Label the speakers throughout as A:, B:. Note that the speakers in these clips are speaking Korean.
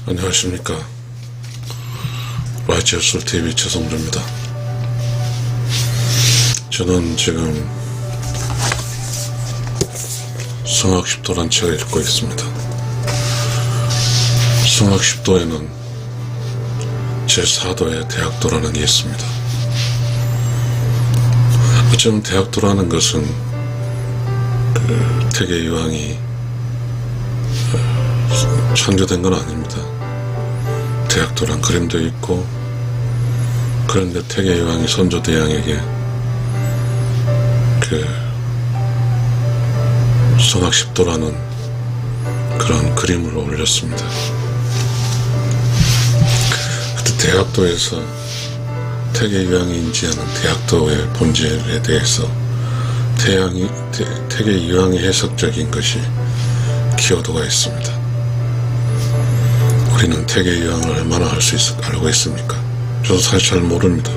A: 안녕하십니까. YG술TV 최성주입니다. 저는 지금 성악십도란 책을 읽고 있습니다. 성악십도에는 제4도의 대학도라는 게 있습니다. 어쩌면 대학도라는 것은 태계이왕이 창조된 건 아닙니다. 대학도란 그림도 있고, 그런데 태계이왕이 선조대왕에게 성악십도라는 그런 그림을 올렸습니다. 그때 대학도에서 태계이왕이 인지하는 대학도의 본질에 대해서 태계이왕의 해석적인 것이 기여도가 있습니다. 우리는 태계이왕을 얼마나 알고 있습니까? 저도 사실 잘 모릅니다.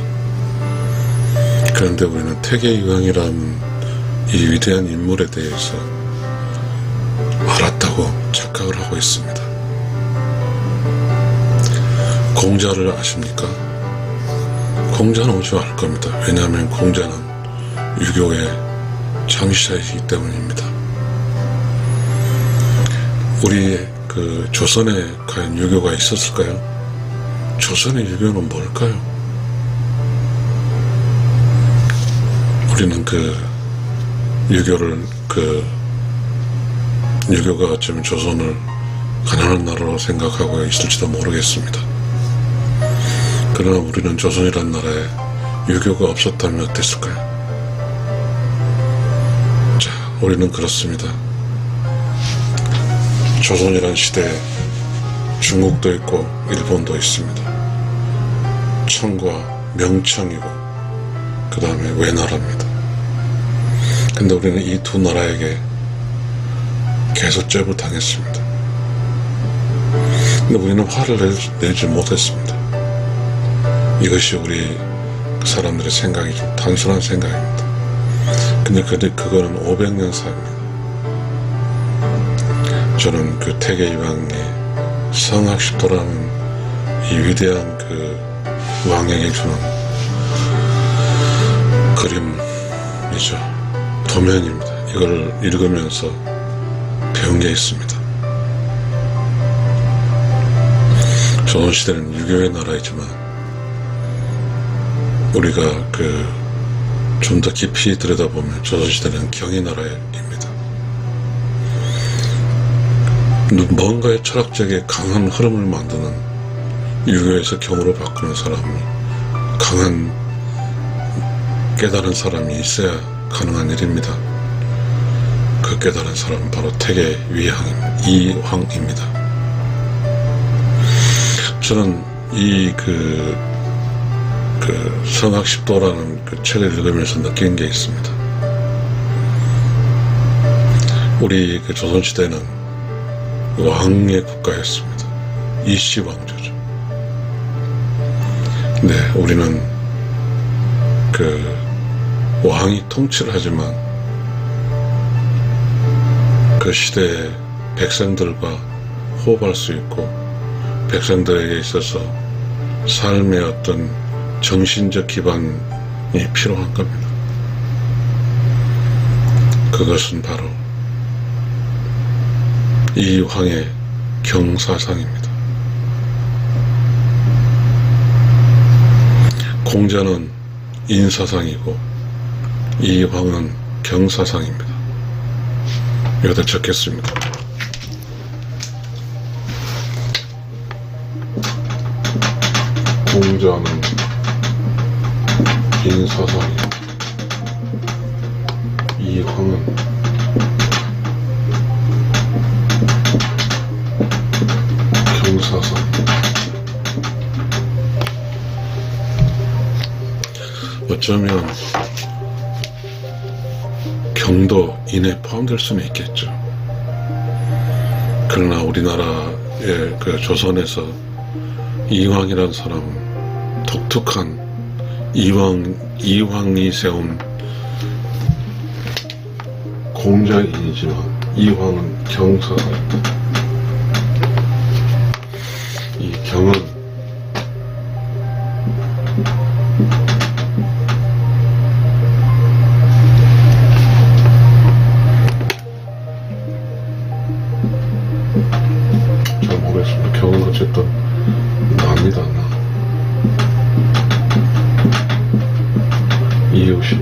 A: 그런데 우리는 태계이왕이라는 이 위대한 인물에 대해서 알았다고 착각을 하고 있습니다. 공자를 아십니까? 공자는 오직 알 겁니다. 왜냐하면 공자는 유교의 창시자이기 때문입니다. 우리 조선에 과연 유교가 있었을까요? 조선의 유교는 뭘까요? 우리는 유교가 어쩌면 조선을 가난한 나라로 생각하고 있을지도 모르겠습니다. 그러나 우리는 조선이란 나라에 유교가 없었다면 어땠을까요? 자, 우리는 그렇습니다. 조선이란 시대에 중국도 있고 일본도 있습니다. 청과 명청이고 그 다음에 외나라입니다. 근데 우리는 이 두 나라에게 개소죄를 당했습니다. 근데 우리는 화를 내지 못했습니다. 이것이 우리 사람들의 생각이 좀 단순한 생각입니다. 근데 그거는 500년 사입니다. 저는 태계이왕의 성악십도라는 이 위대한 왕에게 주는 그림이죠. 도면입니다. 이걸 읽으면서 배운 게 있습니다. 조선시대는 유교의 나라이지만 우리가 좀 더 깊이 들여다보면 조선시대는 경의 나라입니다. 뭔가의 철학적인 강한 흐름을 만드는, 유교에서 경으로 바꾸는 사람이, 강한 깨달은 사람이 있어야 가능한 일입니다. 그 깨달은 사람은 바로 태계이왕입니다. 저는 이 성악십도라는 책을 읽으면서 느낀 게 있습니다. 우리 조선시대는 왕의 국가였습니다. 이씨왕조죠. 근데 우리는 왕이 통치를 하지만 그 시대의 백성들과 호흡할 수 있고, 백성들에게 있어서 삶의 어떤 정신적 기반이 필요한 겁니다. 그것은 바로 이 왕의 경사상입니다. 공자는 인사상이고 이 왕은 경사상입니다. 여기다 적겠습니다. 공자는 인사상이고 이 왕은 경사상. 어쩌면 경도 인에 포함될 수는 있겠죠. 그러나 우리나라의 조선에서 이왕이라는 사람은 독특한 이왕이 세운 공자인이지만 이황은 경사사입니다. 잘 모르겠습니다. 경은 어쨌든 납니다. 나 이웃이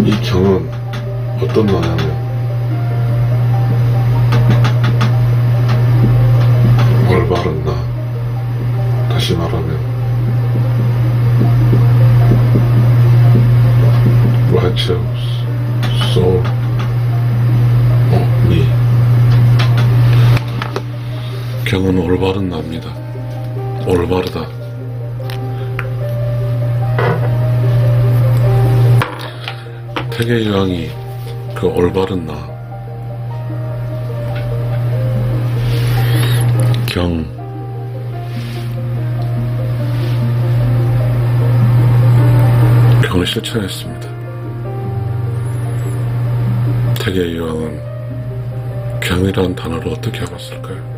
A: 이 경은 어떤 나냐면 올바른 나, 다시 말하면 righteous soul of me. 경은 올바른 나입니다. 올바르다. 태계유왕이 그 올바른 나, 경을 실천했습니다. 태계유왕은 경이라는 단어를 어떻게 알았을까요?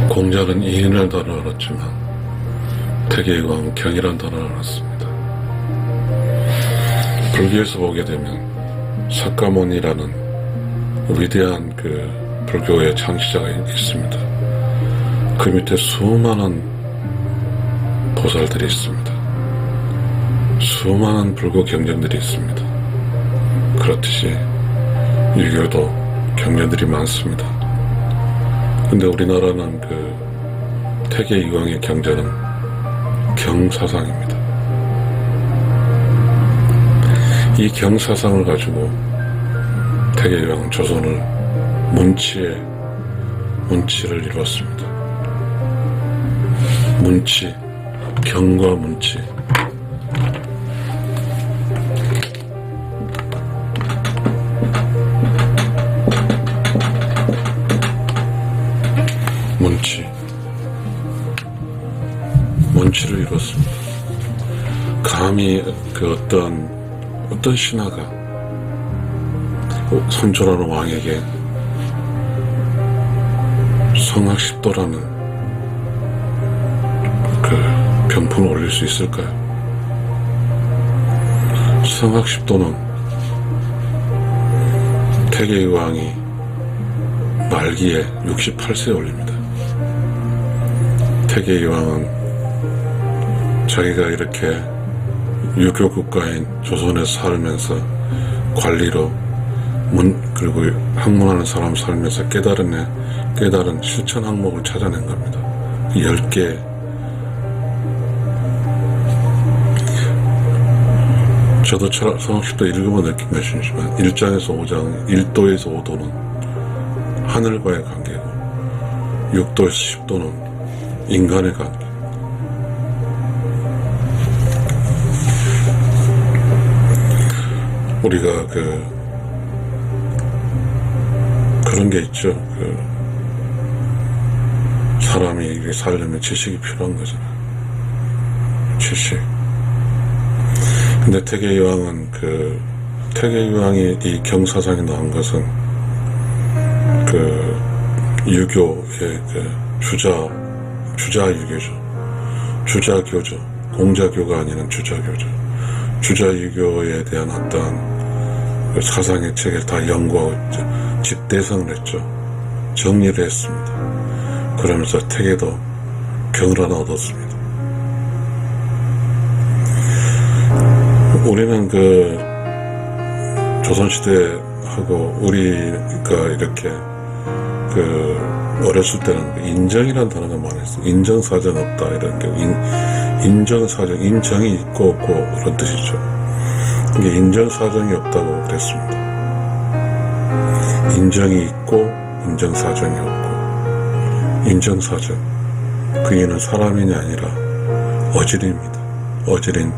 A: 공자는 이인을 단어를 알았지만 태계유왕은 경이라는 단어를 알았습니다. 불교에서 보게 되면 사카모니라는 위대한 그 불교의 창시자가 있습니다. 그 밑에 수많은 보살들이 있습니다. 수많은 불교 경전들이 있습니다. 그렇듯이 유교도 경전들이 많습니다. 근데 우리나라는 그 태계유왕의 경전은 경사상입니다. 이 경사상을 가지고 태계유왕은 조선을 문치를 이루었습니다. 문치, 경과 문치. 문치를 이뤘습니다. 감히 그 어떤 신하가 선조라는 왕에게 성학십도라는 그 병풍을 올릴 수 있을까요? 성학십도는 태계유왕이 말기에 68세에 올립니다. 태계유왕은 자기가 이렇게 유교 국가인 조선에서 살면서 관리로 그리고 학문하는 사람 살면서 깨달은 실천 항목을 찾아낸 겁니다. 10개. 저도 성학십도 읽으면 느낀 것이지만 1장에서 5장, 1도에서 5도는 하늘과의 관계고 6도에서 10도는 인간의 관계. 우리가 그런 게 있죠. 사람이 살려면 지식이 필요한 거잖아요. 지식. 근데 태계유왕이 이 경사상에 나온 것은 유교의 주자유교죠. 주자교죠. 공자교가 아니라 주자교죠. 주자유교에 대한 어떤 사상의 책을 다 연구하고 집대성을 했죠. 정리를 했습니다. 그러면서 태계도 경을 하나 얻었습니다. 우리는 조선시대하고 우리가 이렇게 어렸을 때는 인정이라는 단어가 많았어요. 인정사정 없다 이런 게 인정사정, 인정이 있고 없고 그런 뜻이죠. 이게 인정사정이 없다고 그랬습니다. 인정이 있고 인정사정이 없고. 인정사정, 그 이는 사람이 아니라 어질입니다. 어질인.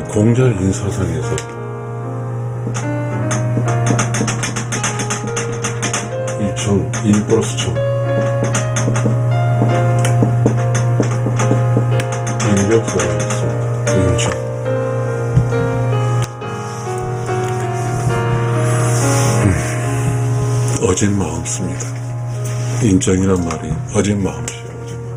A: 공자의 인사상에서 이 정, 1 플러스 정, 인벽사가 있습니다. 인정. 어진 마음 씁니다. 인정이란 말이 어진 마음이에요. 어진 마음이.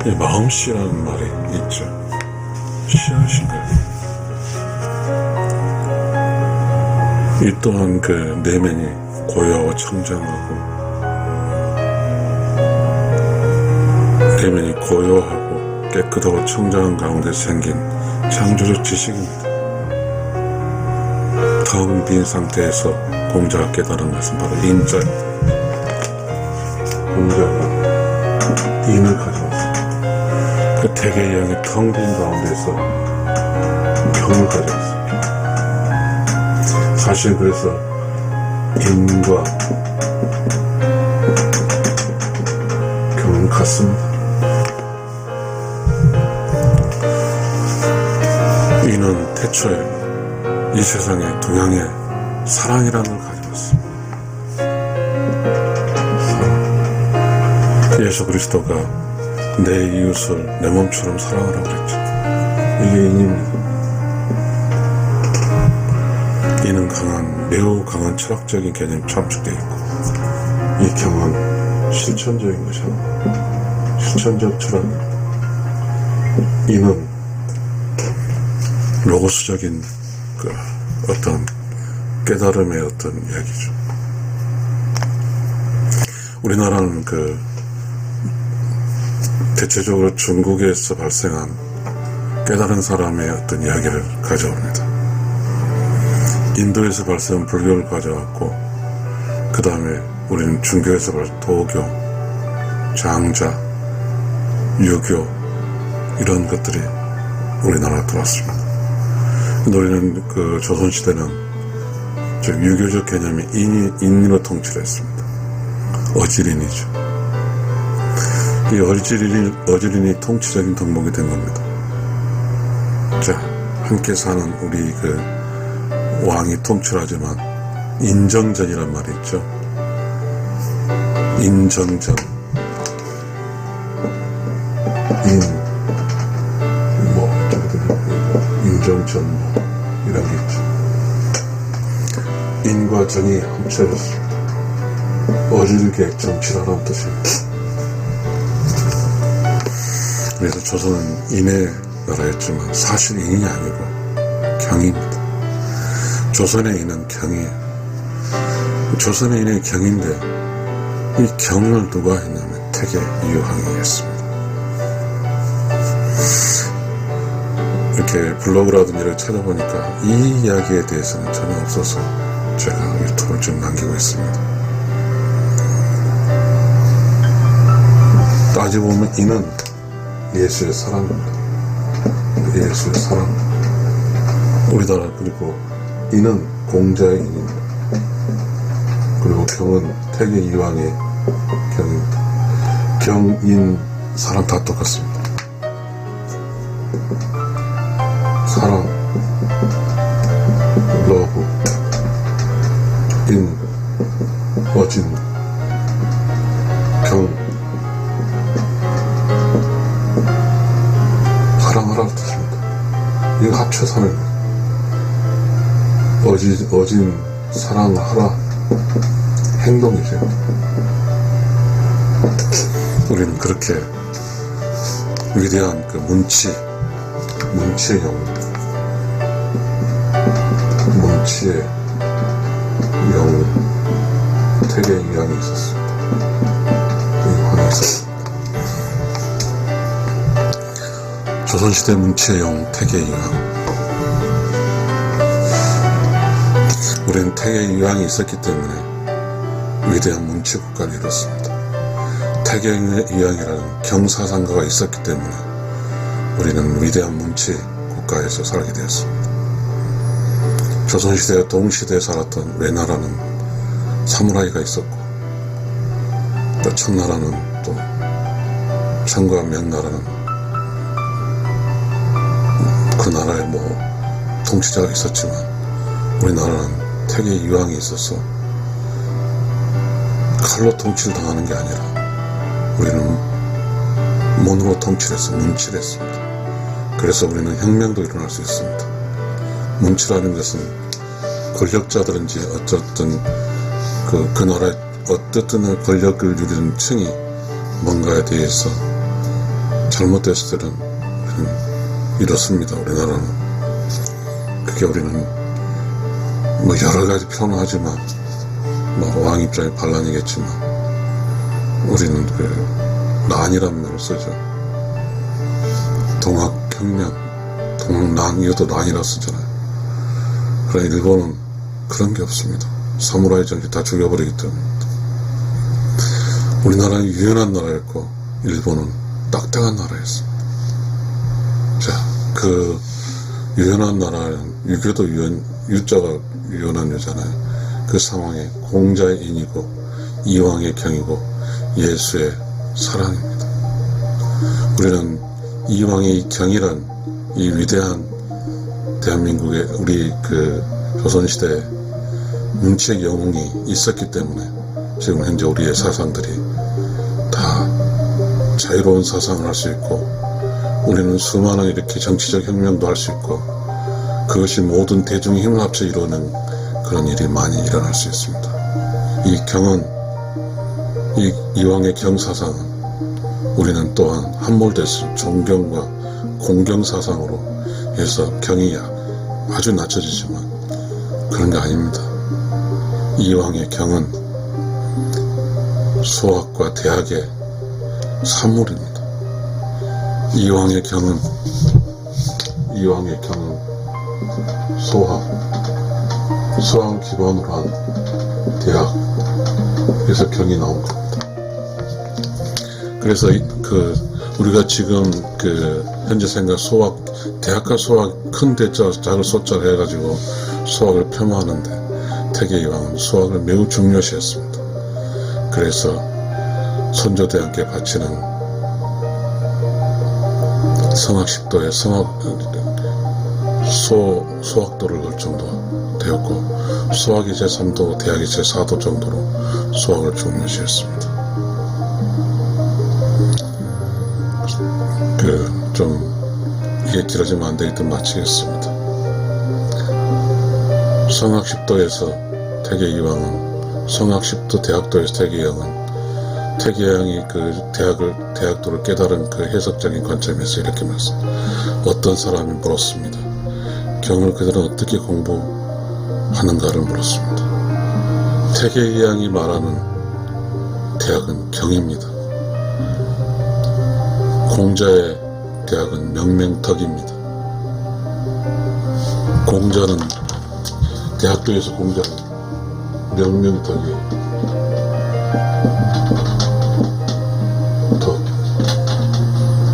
A: 이 마음씨라는 말이 있죠. 씨앗인가요? 이 또한 그 내면이 고요하고 청정하고, 내면이 고요하고 깨끗하고 청정한 가운데 생긴 창조적 지식입니다. 텅 빈 상태에서 공자가 깨달은 것은 바로 인자입니다. 공자가 인을 가져왔습니다. 그 태계 이양의 텅 빈 가운데서 경을 가져왔습니다. 사실 그래서 인과 경은 같습니다. 인은 태초에 이 세상의 동양의 사랑이라는 걸 가져왔습니다. 사랑. 예수 그리스도가 내 이웃을 내 몸처럼 사랑하라고 그랬죠. 이게 인입니다. 이는 매우 강한 철학적인 개념이 함축되어 있고, 이 경은 실천적인 것이야. 실천적 철학입니다. 이는 로고스적인 그 어떤 깨달음의 어떤 이야기죠. 우리나라는 대체적으로 중국에서 발생한 깨달은 사람의 어떤 이야기를 가져옵니다. 인도에서 발생한 불교를 가져왔고, 그 다음에 우리는 중교에서 도교, 장자, 유교 이런 것들이 우리나라에 들어왔습니다. 우리는 조선시대는 유교적 개념이 인으로 통치를 했습니다. 어지린이죠. 이 어지린이 통치적인 덕목이 된 겁니다. 자, 함께 사는 우리 왕이 통치하지만 인정전이란 말이 있죠. 인정전. 인정전 이런 게 있죠. 인과 전이 합쳐졌습니다. 어질게 정치라는 뜻입니다. 그래서 조선은 인의 나라였지만 사실 인이 아니고 경입니다. 조선의 인은 경이에요. 조선의 인은 경인데, 이 경을 누가 했냐면 태계 이유황이 했습니다. 이렇게 블로그라든지 이렇게 찾아보니까 이 이야기에 대해서는 전혀 없어서 제가 유튜브를 좀 남기고 있습니다. 따져보면 인은 예수의 사랑입니다. 예수의 사랑. 우리나라, 그리고 인은 공자의 인입니다. 그리고 경은 태계 이황의 경입니다. 경, 인, 사랑 다 똑같습니다. 사랑, 러브, 인, 어진, 경, 사랑하라는 뜻입니다. 이거 합쳐서 하는 거예요. 어진, 사랑하라, 행동이죠. 우리는 그렇게 위대한 문치의 영, 문치의 영, 태계 이황이 있었습니다. 이황이 있었습니다. 조선시대 문치의 영, 태계 이황. 우리는 태계 이황이 있었기 때문에 위대한 문치 국가를 이뤘습니다. 태계 이황이라는 경사상가가 있었기 때문에 우리는 위대한 문치 국가에서 살게 되었습니다. 조선시대와 동시대에 살았던 외나라는 사무라이가 있었고, 또 청나라는 또 청과 명나라는 그 나라에 통치자가 있었지만, 우리나라는 태계 이황이 있어서 칼로 통치를 당하는 게 아니라 우리는 문으로 통치를 해서 문치를 했습니다. 그래서 우리는 혁명도 일어날 수 있습니다. 문치라는 것은 권력자들인지 어쨌든 그 나라의 어떻든 권력을 누리는 층이 뭔가에 대해서 잘못됐을 때는 이렇습니다. 우리나라는. 그게 우리는 뭐 여러 가지 표현하지만 뭐 왕 입장에 반란이겠지만 우리는 그 난이란 말을 쓰죠. 동학혁명, 동난, 이것도 난이라 쓰잖아요. 그러나 일본은 그런 게 없습니다. 사무라이 정치 다 죽여버리기 때문에. 우리나라는 유연한 나라였고 일본은 딱딱한 나라였습니다. 자, 그 유연한 나라는 유교도 유자가 유연한 유잖아요. 그 상황에 공자의 인이고 이왕의 경이고 예수의 사랑입니다. 우리는 이왕의 이 경이란 이 위대한 대한민국의 우리 그 조선시대에 문치의 영웅이 있었기 때문에 지금 현재 우리의 사상들이 다 자유로운 사상을 할 수 있고 우리는 수많은 이렇게 정치적 혁명도 할 수 있고 그것이 모든 대중의 힘을 합쳐 이루는 그런 일이 많이 일어날 수 있습니다. 이 경은 이 이왕의 경사상은 우리는 또한 함몰돼서 존경과 공경사상으로 해서 경이 아주 낮춰지지만 그런 게 아닙니다. 이왕의 경은 소학과 대학의 산물입니다. 이왕의 경은 소학 기반으로 한 대학에서 경이 나온 겁니다. 그래서 우리가 지금 현재 생각 대학과 소학 큰 대자 작은 소자를 해가지고 소학을 폄하하는데 태계이왕은 소학을 매우 중요시했습니다. 그래서 선조대왕께 바치는 성학십도에 소학도를 넣을 정도 되었고 소학이 제3도, 대학이 제4도 정도로 소학을 중요시했습니다. 이게 길어지면 안 되기 때문에 마치겠습니다. 성학십도에서 태계이왕은 성학십도 대학도에서 태계이왕이 그 대학도를 깨달은 그 해석적인 관점에서 이렇게 말씀합니다. 어떤 사람이 물었습니다. 경을 그들은 어떻게 공부하는가를 물었습니다. 태계이왕이 말하는 대학은 경입니다. 공자의 대학은 명명덕입니다. 대학도에서 공자는 명명덕이에요.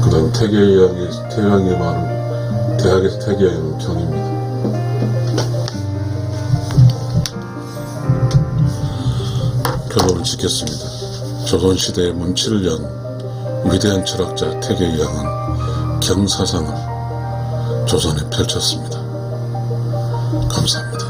A: 그 다음 태계이왕이 말은 대학에서 태계이왕은 경입니다. 결론을 짓겠습니다. 조선시대의 문치를 연 위대한 철학자 태계이왕은 경사상을 조선에 펼쳤습니다. 감사합니다.